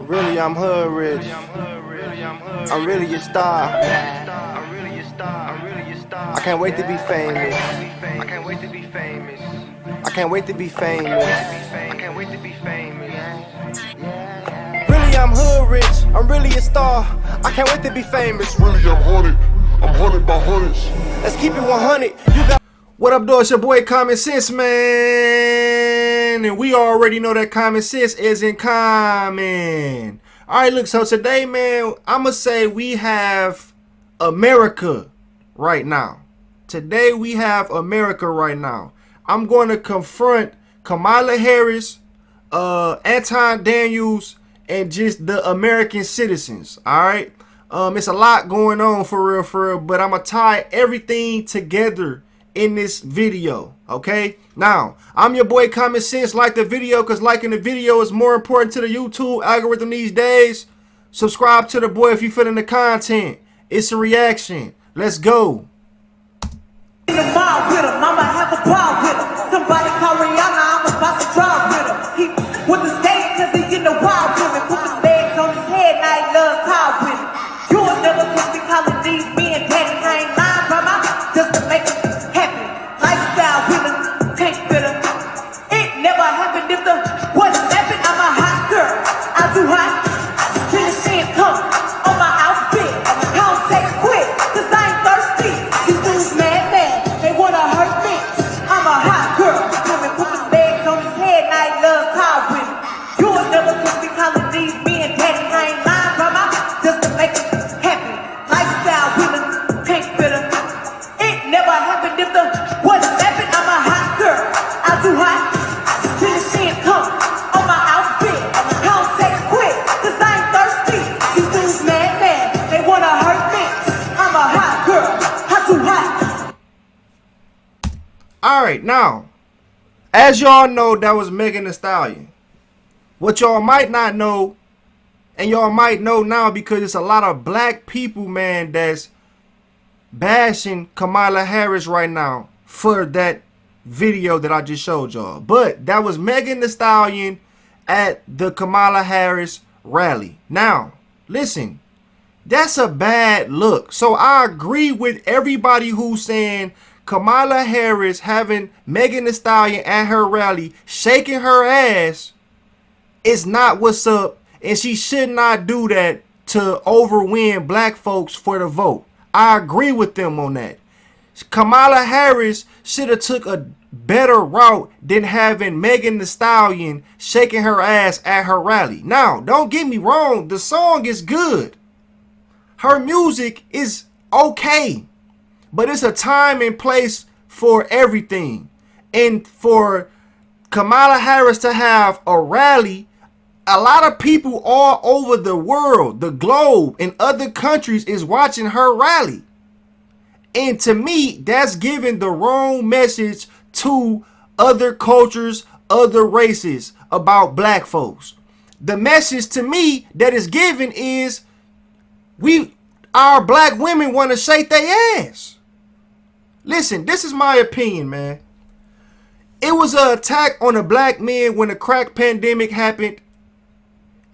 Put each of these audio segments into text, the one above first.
Really, I'm hood rich. I'm really a star. I can't wait to be famous. I can't wait to be famous. I can't wait to be famous. I can't wait to be famous. Really, I'm hood rich. I'm really a star. I can't wait to be famous. Really, I'm haunted. I'm haunted by hundreds. Let's keep it 100. You got. What up, though? It's your boy Common Sense, man. And we already know that common sense isn't common. Alright, look, so today, man, I'ma say we have America right now. Today we have America right now. I'm going to confront Kamala Harris, Anton Daniels, and just the American citizens. Alright? It's a lot going on for real, but I'ma tie everything together in this video, okay? Now, I'm your boy Common Sense. Like the video, because liking the video is more important to the YouTube algorithm these days. Subscribe to the boy if you feeling the content. It's a reaction. Let's go. In the mall with him, I'ma have a ball with him. Somebody call Rihanna, I'm about to drive with him. He with the stage, cause he in the wild with him. Put the legs on his head, now he loves how with him. You will never catch me calling these men daddy. I ain't lying, brother, just to make it happen. Lifestyle with him, tank with him. It never happened if the wasn't happened. I'm a hot girl, I do hot. Finish and come on my outfit. Don't say quit, cause I ain't thirsty. These dudes mad, they wanna hurt me. I'm a hot girl, women put the legs on his head, now he loves how with him. You will never catch me calling these men daddy. I ain't lying, brother, just to make it happen. Lifestyle with him, tank with him. It never happened if the wasn't happened. I'm a hot girl, I do hot. Finish and come on my outfit. Don't say quit, cause I ain't thirsty. These dudes mad, they wanna hurt me. I'm a hot girl, I do hot. Alright, now, as y'all know, that was Megan Thee Stallion. What y'all might not know, and y'all might know now because it's a lot of black people, man, that's bashing Kamala Harris right now for that video that I just showed y'all. But that was Megan Thee Stallion at the Kamala Harris rally. Now, listen, that's a bad look. So I agree with everybody who's saying Kamala Harris having Megan Thee Stallion at her rally, shaking her ass, is not what's up. And she should not do that to overwin black folks for the vote. I agree with them on that. Kamala Harris should have took a better route than having Megan Thee Stallion shaking her ass at her rally. Now, don't get me wrong. The song is good. Her music is okay. But it's a time and place for everything. And for Kamala Harris to have a rally, a lot of people all over the world, the globe, in other countries is watching her rally. And to me, that's giving the wrong message to other cultures, other races about black folks. The message to me that is given is our black women want to shake their ass. Listen, this is my opinion, man. It was an attack on the black men when the crack pandemic happened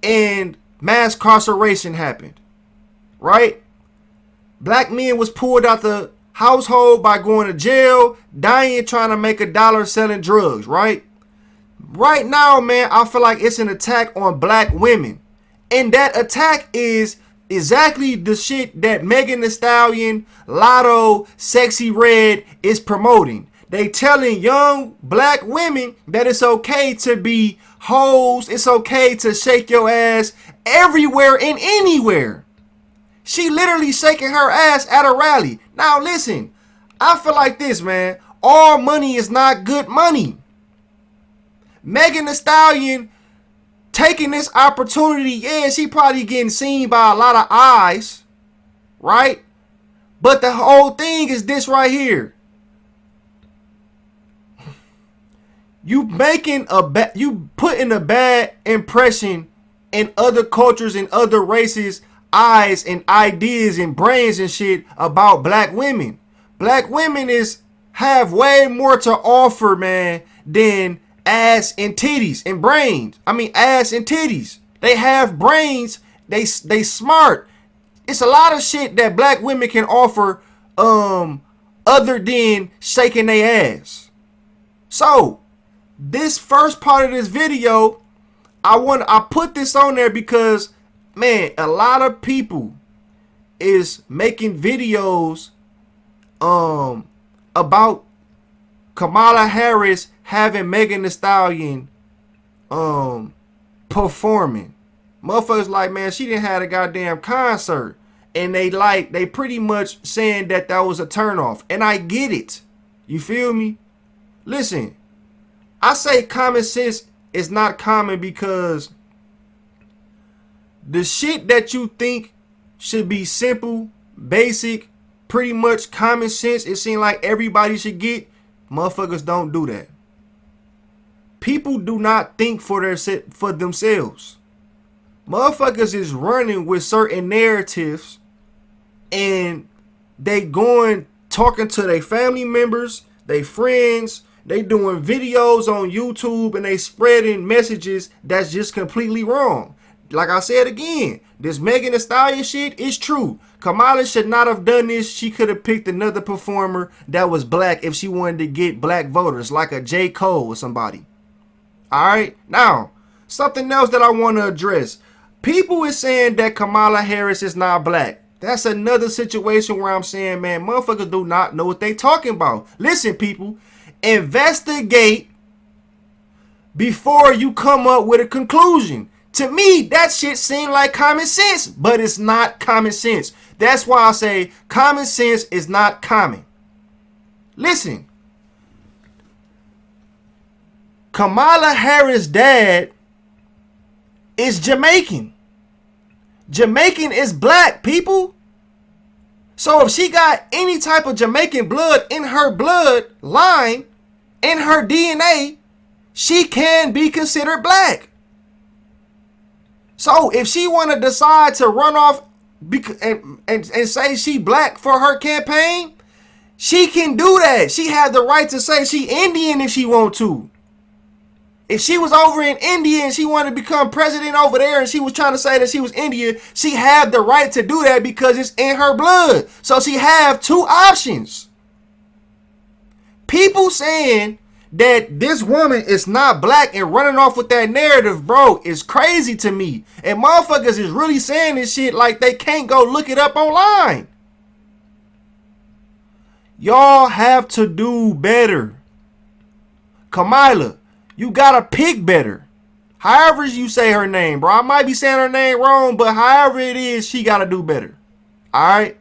and mass incarceration happened, right? Black men was pulled out the household by going to jail, dying, trying to make $1 selling drugs, right? Right now, man, I feel like it's an attack on black women. And that attack is exactly the shit that Megan Thee Stallion, Lotto, Sexy Red is promoting. They telling young black women that it's okay to be hoes. It's okay to shake your ass everywhere and anywhere. She literally shaking her ass at a rally. Now listen, I feel like this, man. All money is not good money. Megan Thee Stallion taking this opportunity, yeah, she probably getting seen by a lot of eyes, right? But the whole thing is this right here. You putting a bad impression in other cultures and other races' eyes and ideas and brains and shit about black women. Black women have way more to offer, man, than ass and titties and brains. I mean, ass and titties. They have brains. They smart. It's a lot of shit that black women can offer other than shaking their ass. So, this first part of this video, I put this on there because, man, a lot of people is making videos about Kamala Harris having Megan Thee Stallion performing. Motherfuckers like, man, she didn't have a goddamn concert. And they pretty much saying that was a turnoff. And I get it. You feel me? Listen, I say common sense is not common because the shit that you think should be simple, basic, pretty much common sense, it seems like everybody should get, motherfuckers don't do that. People do not think for themselves. Motherfuckers is running with certain narratives and they going talking to their family members, their friends, they doing videos on YouTube and they spreading messages that's just completely wrong. Like I said again, this Megan Thee Stallion shit is true. Kamala should not have done this. She could have picked another performer that was black if she wanted to get black voters, like a J. Cole or somebody. Alright, now, something else that I want to address. People is saying that Kamala Harris is not black. That's another situation where I'm saying, man, motherfuckers do not know what they talking about. Listen, people, investigate before you come up with a conclusion. To me, that shit seemed like common sense, but it's not common sense. That's why I say common sense is not common. Listen, Kamala Harris' dad is Jamaican. Jamaican is black, people. So if she got any type of Jamaican blood in her bloodline, in her DNA, she can be considered black. So if she want to decide to run off and say she black for her campaign, she can do that. She has the right to say she Indian if she want to. If she was over in India and she wanted to become president over there and she was trying to say that she was Indian, she had the right to do that because it's in her blood. So she have two options. People saying that this woman is not black and running off with that narrative, bro, is crazy to me. And motherfuckers is really saying this shit like they can't go look it up online. Y'all have to do better. Kamala, you gotta pick better. However you say her name, bro. I might be saying her name wrong, but however it is, she gotta do better. Alright?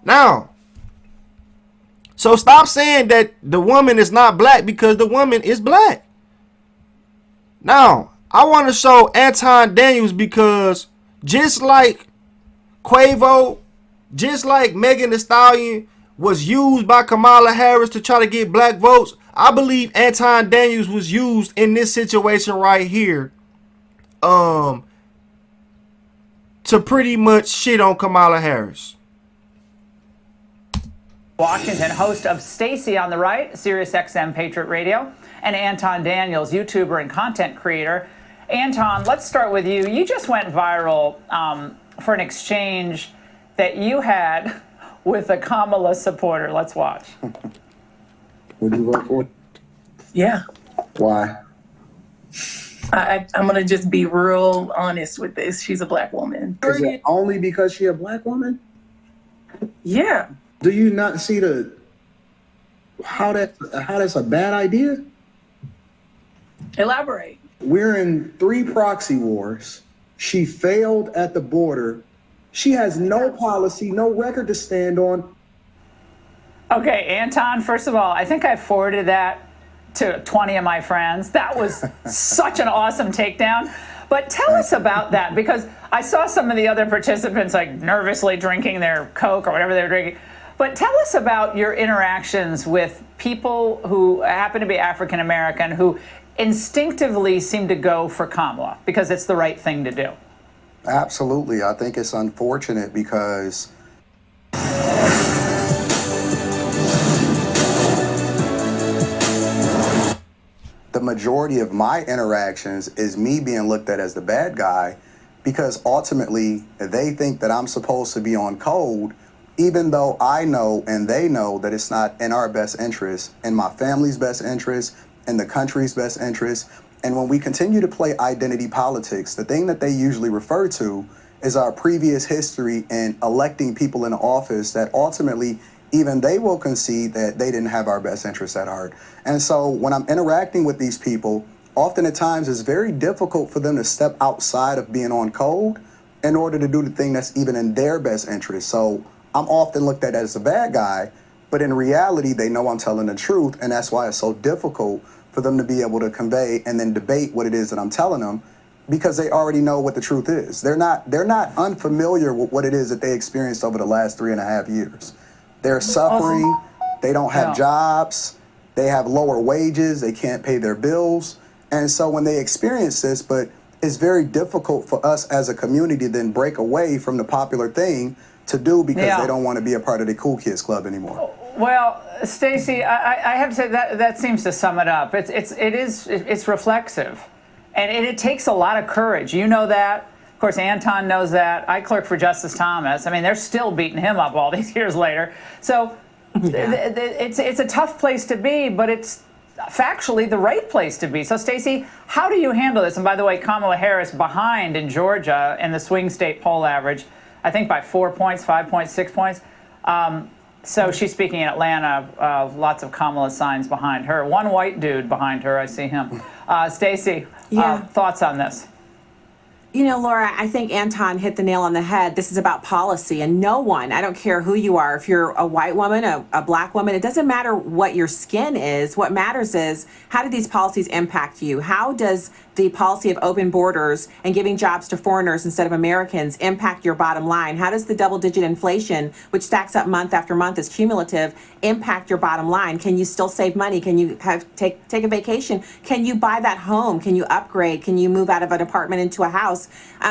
Now, so stop saying that the woman is not black because the woman is black. Now, I want to show Anton Daniels because just like Quavo, just like Megan Thee Stallion was used by Kamala Harris to try to get black votes, I believe Anton Daniels was used in this situation right here to pretty much shit on Kamala Harris. Washington, host of Stacy on the Right, SiriusXM Patriot Radio, and Anton Daniels, YouTuber and content creator. Anton, let's start with you. You just went viral for an exchange that you had with a Kamala supporter. Let's watch. Would you vote for? Yeah. Why? I'm going to just be real honest with this. She's a black woman. Is it only because she's a black woman? Yeah. Do you not see how that's a bad idea? Elaborate. We're in 3 proxy wars. She failed at the border. She has no policy, no record to stand on. Okay, Anton, first of all, I think I forwarded that to 20 of my friends. That was such an awesome takedown. But tell us about that, because I saw some of the other participants like nervously drinking their Coke or whatever they were drinking. But tell us about your interactions with people who happen to be African American who instinctively seem to go for Kamala because it's the right thing to do. Absolutely. I think it's unfortunate because the majority of my interactions is me being looked at as the bad guy, because ultimately they think that I'm supposed to be on code, even though I know and they know that it's not in our best interest, in my family's best interest, in the country's best interest. And when we continue to play identity politics, the thing that they usually refer to is our previous history in electing people in office that ultimately even they will concede that they didn't have our best interests at heart. And so when I'm interacting with these people, often at times it's very difficult for them to step outside of being on code in order to do the thing that's even in their best interest. So I'm often looked at as the bad guy, but in reality, they know I'm telling the truth. And that's why it's so difficult for them to be able to convey and then debate what it is that I'm telling them, because they already know what the truth is. They're not unfamiliar with what it is that they experienced over the last 3.5 years. They're suffering. They don't have jobs. They have lower wages. They can't pay their bills. And so when they experience this, but it's very difficult for us as a community to then break away from the popular thing to do because they don't want to be a part of the cool kids club anymore. Well, Stacey, I have to say that seems to sum it up. It's reflexive, and it takes a lot of courage. You know that. Of course, Anton knows that. I clerk for Justice Thomas. I mean, they're still beating him up all these years later. So it's a tough place to be, but it's factually the right place to be. So, Stacey, how do you handle this? And by the way, Kamala Harris behind in Georgia in the swing state poll average, I think by 4 points, 5 points, 6 points. So she's speaking in Atlanta. Lots of Kamala signs behind her. One white dude behind her. I see him. Stacey, thoughts on this? You know, Laura, I think Anton hit the nail on the head. This is about policy, and no one, I don't care who you are, if you're a white woman, a black woman, it doesn't matter what your skin is. What matters is, how do these policies impact you? How does the policy of open borders and giving jobs to foreigners instead of Americans impact your bottom line? How does the double-digit inflation, which stacks up month after month, is cumulative, impact your bottom line? Can you still save money? Can you take a vacation? Can you buy that home? Can you upgrade? Can you move out of an apartment into a house?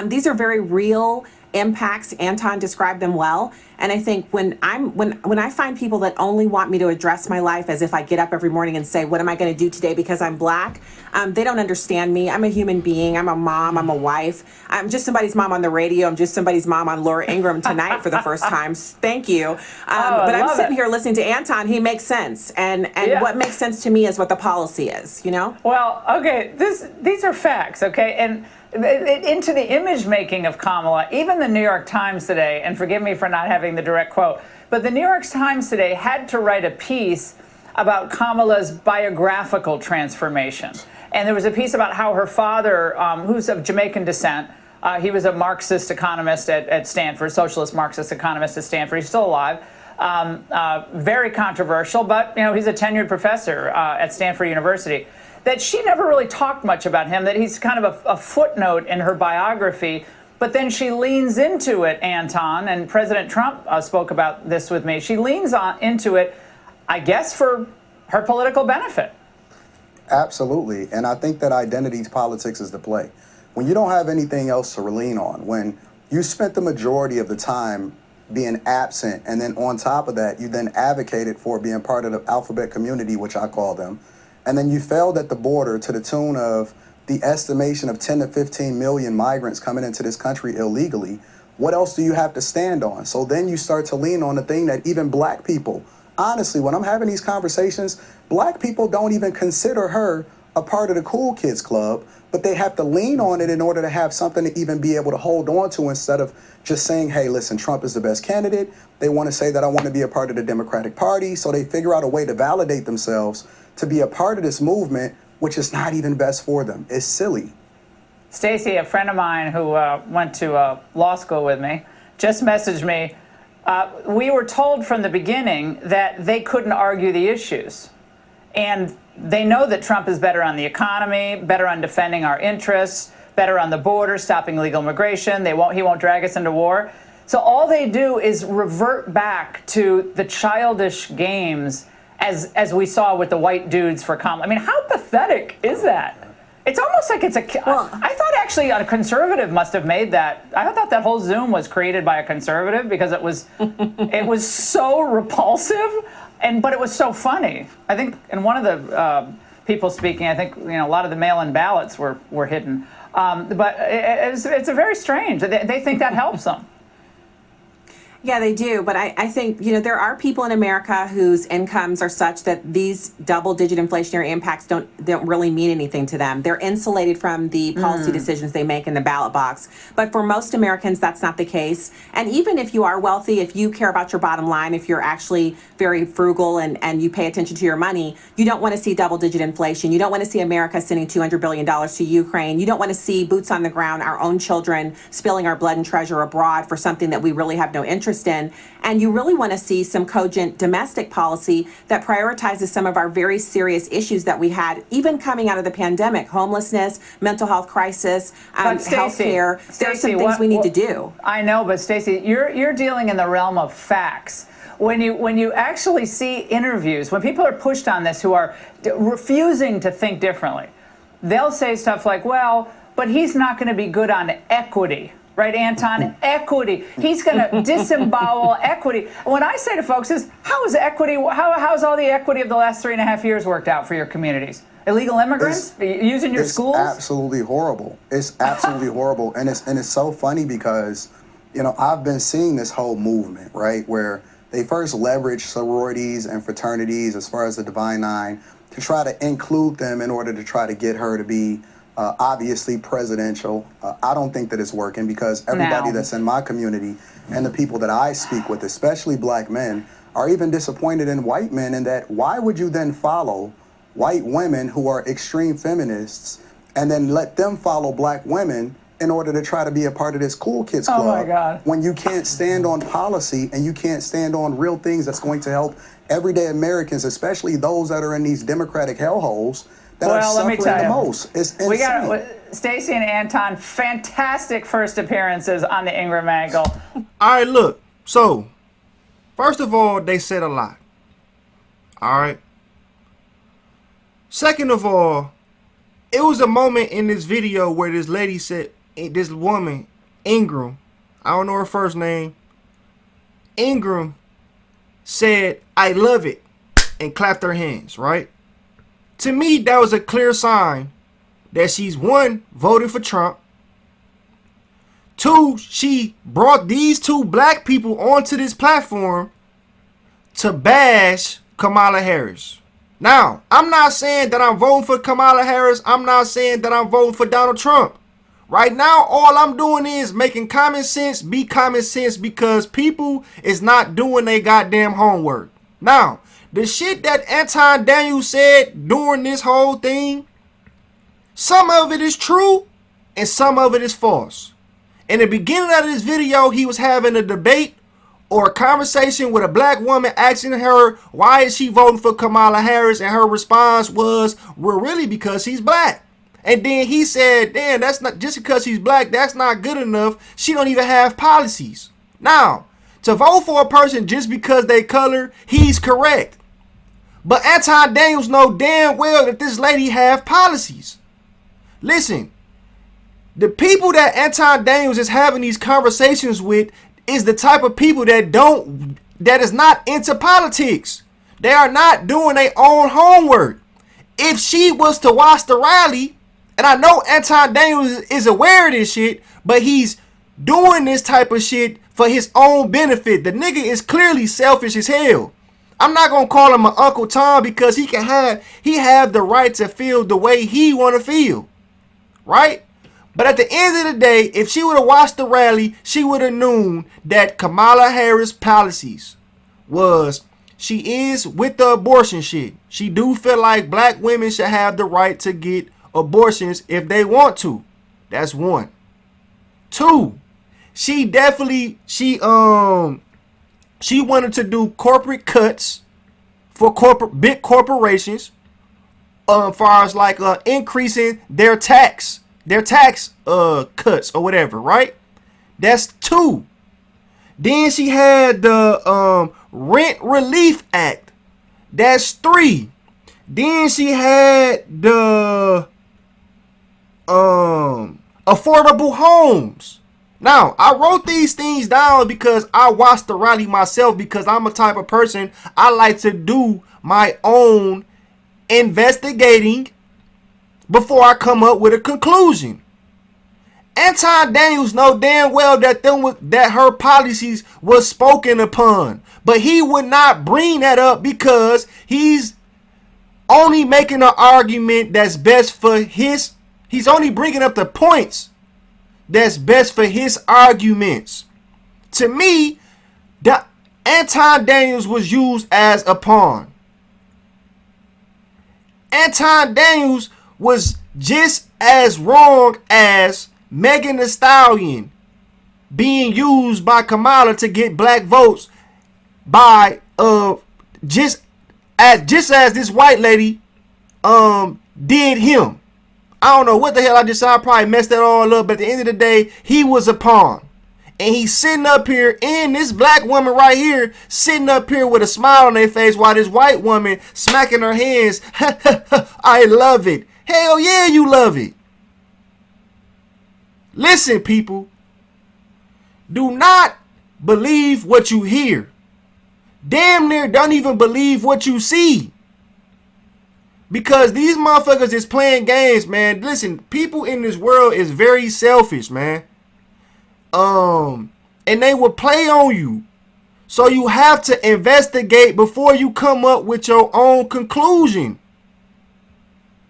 These are very real impacts. Anton described them well. And I think when I find people that only want me to address my life as if I get up every morning and say, what am I going to do today because I'm black? They don't understand me. I'm a human being. I'm a mom. I'm a wife. I'm just somebody's mom on the radio. I'm just somebody's mom on Laura Ingraham tonight for the first time. Thank you. But I'm sitting here listening to Anton. He makes sense. And what makes sense to me is what the policy is, you know? Well, okay, these are facts, okay? And into the image making of Kamala, even the New York Times today, and forgive me for not having the direct quote, but the New York Times today had to write a piece about Kamala's biographical transformation. And there was a piece about how her father, who's of Jamaican descent, he was a Marxist economist at Stanford, socialist Marxist economist at Stanford. He's still alive. Very controversial, but he's a tenured professor at Stanford University. That she never really talked much about him, that he's kind of a footnote in her biography. But then she leans into it, Anton, and President Trump spoke about this with me. She leans into it, I guess, for her political benefit. Absolutely. And I think that identity politics is the play. When you don't have anything else to lean on, when you spent the majority of the time being absent, and then on top of that, you then advocated for being part of the alphabet community, which I call them, and then you failed at the border to the tune of the estimation of 10 to 15 million migrants coming into this country illegally. What else do you have to stand on? So then you start to lean on the thing that even black people, honestly, when I'm having these conversations, black people don't even consider her a part of the cool kids club, but they have to lean on it in order to have something to even be able to hold on to, instead of just saying, hey, listen, Trump is the best candidate. They want to say that I want to be a part of the Democratic Party. So they figure out a way to validate themselves to be a part of this movement, which is not even best for them. It's silly. Stacey, a friend of mine who went to law school with me, just messaged me. We were told from the beginning that they couldn't argue the issues. And they know that Trump is better on the economy, better on defending our interests, better on the border, stopping illegal immigration. He won't drag us into war. So all they do is revert back to the childish games as we saw with the white dudes for Kamala. I mean, how pathetic is that? It's almost like it's I thought actually a conservative must have made that. I thought that whole Zoom was created by a conservative because it was so repulsive, but it was so funny. I think in one of the people speaking. I think a lot of the mail-in ballots were hidden. But it's a very strange. They think that helps them. Yeah, they do. But I think, there are people in America whose incomes are such that these double-digit inflationary impacts don't really mean anything to them. They're insulated from the policy decisions they make in the ballot box. But for most Americans, that's not the case. And even if you are wealthy, if you care about your bottom line, if you're actually very frugal and you pay attention to your money, you don't want to see double-digit inflation. You don't want to see America sending $200 billion to Ukraine. You don't want to see boots on the ground, our own children spilling our blood and treasure abroad for something that we really have no interest in. And you really want to see some cogent domestic policy that prioritizes some of our very serious issues that we had, even coming out of the pandemic: homelessness, mental health crisis, healthcare. There are some things we need to do. I know, but Stacey, you're dealing in the realm of facts. When you actually see interviews, when people are pushed on this who are refusing to think differently, they'll say stuff like, well, but he's not going to be good on equity. Right, Anton? Equity. He's going to disembowel equity. And what I say to folks is, how's all the equity of the last 3.5 years worked out for your communities? Illegal immigrants using your schools? It's absolutely horrible. It's absolutely horrible. And it's so funny because, I've been seeing this whole movement, right, where they first leverage sororities and fraternities as far as the Divine Nine to try to include them in order to try to get her to be obviously presidential. I don't think that it's working because everybody that's in my community and the people that I speak with, especially black men, are even disappointed in white men, in that why would you then follow white women who are extreme feminists and then let them follow black women in order to try to be a part of this cool kids club? Oh my God. When you can't stand on policy and you can't stand on real things that's going to help everyday Americans, especially those that are in these Democratic hellholes that are suffering the most. It's insane. We got Stacey and Anton, fantastic first appearances on the Ingram Angle. All right, look. So, first of all, they said a lot. All right. Second of all, it was a moment in this video where this lady said, this woman, Ingram, I don't know her first name, Ingram said, "I love it," and clapped her hands, right? To me, that was a clear sign that she's, one, voting for Trump. Two, she brought these two black people onto this platform to bash Kamala Harris. Now, I'm not saying that I'm voting for Kamala Harris. I'm not saying that I'm voting for Donald Trump. Right now, all I'm doing is making common sense be common sense because people is not doing their goddamn homework. Now, the shit that Anton Daniels said during this whole thing, some of it is true and some of it is false. In the beginning of this video, he was having a debate or a conversation with a black woman asking her why is she voting for Kamala Harris, and her response was, well, really because she's black. And then he said, damn, that's not just because she's black, that's not good enough. She don't even have policies. Now, to vote for a person just because they color, he's correct. But Anton Daniels know damn well that this lady have policies. Listen, the people that Anton Daniels is having these conversations with is the type of people that is not into politics. They are not doing their own homework. If she was to watch the rally, and I know Anton Daniels is aware of this shit, but he's doing this type of shit for his own benefit. The nigga is clearly selfish as hell. I'm not gonna call him an Uncle Tom because he have the right to feel the way he want to feel, right? But at the end of the day, if she would have watched the rally, she would have known that Kamala Harris' policies was, she is with the abortion shit. She do feel like black women should have the right to get abortions if they want to. That's one. Two, she wanted to do corporate cuts for big corporations, far as like increasing their tax cuts or whatever, right? That's two. Then she had the Rent Relief Act. That's three. Then she had the affordable homes. Now, I wrote these things down because I watched the rally myself, because I'm a type of person, I like to do my own investigating before I come up with a conclusion. Anton Daniels know damn well that her policies was spoken upon, but he would not bring that up because he's only making an argument that's best for his. He's only bringing up the points that's best for his arguments. To me, Anton Daniels was used as a pawn. Anton Daniels was just as wrong as Megan Thee Stallion being used by Kamala to get black votes by just as this white lady did him. I don't know what the hell I just said. I probably messed that all up, but at the end of the day, he was a pawn. And he's sitting up here, and this black woman right here sitting up here with a smile on their face while this white woman smacking her hands. I love it. Hell yeah, you love it. Listen, people. Do not believe what you hear. Damn near don't even believe what you see. Because these motherfuckers is playing games, man. Listen, people in this world is very selfish, man. And they will play on you. So you have to investigate before you come up with your own conclusion.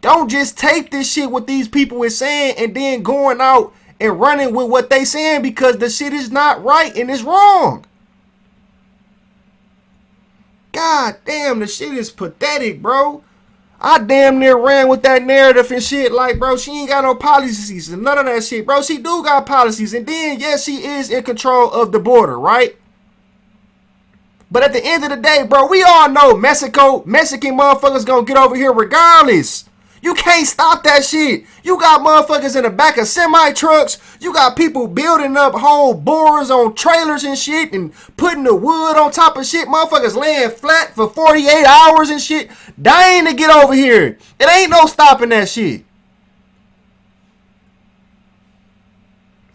Don't just take this shit what these people is saying and then going out and running with what they saying because the shit is not right and it's wrong. God damn, the shit is pathetic, bro. I damn near ran with that narrative and shit like, bro, she ain't got no policies and none of that shit, bro. She do got policies, and then, yes, she is in control of the border, right? But at the end of the day, bro, we all know Mexican motherfuckers gonna get over here regardless. You can't stop that shit. You got motherfuckers in the back of semi-trucks. You got people building up whole borers on trailers and shit and putting the wood on top of shit. Motherfuckers laying flat for 48 hours and shit. Dying to get over here. It ain't no stopping that shit.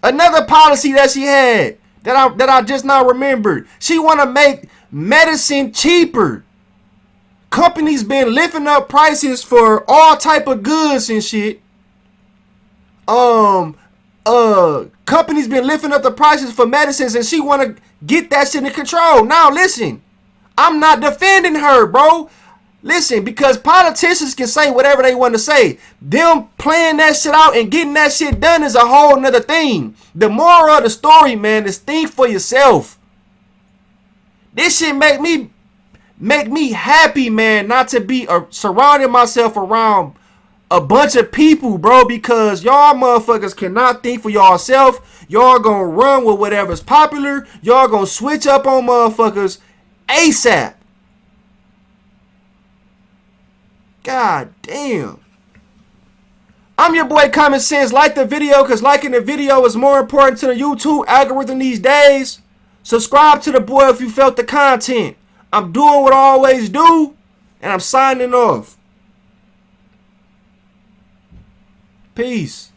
Another policy that she had that I just now remembered. She want to make medicine cheaper. Companies been lifting up prices for all type of goods and shit. Companies been lifting up the prices for medicines, and she want to get that shit in control. Now listen, I'm not defending her, bro. Listen, because politicians can say whatever they want to say. Them playing that shit out and getting that shit done is a whole nother thing. The moral of the story, man, is think for yourself. This shit make me happy, man, not to be surrounding myself around a bunch of people, bro, because y'all motherfuckers cannot think for yourself. Y'all gonna run with whatever's popular. Y'all gonna switch up on motherfuckers ASAP. God damn. I'm your boy Common Sense. Like the video, because liking the video is more important to the YouTube algorithm these days. Subscribe to the boy if you felt the content. I'm doing what I always do, and I'm signing off. Peace.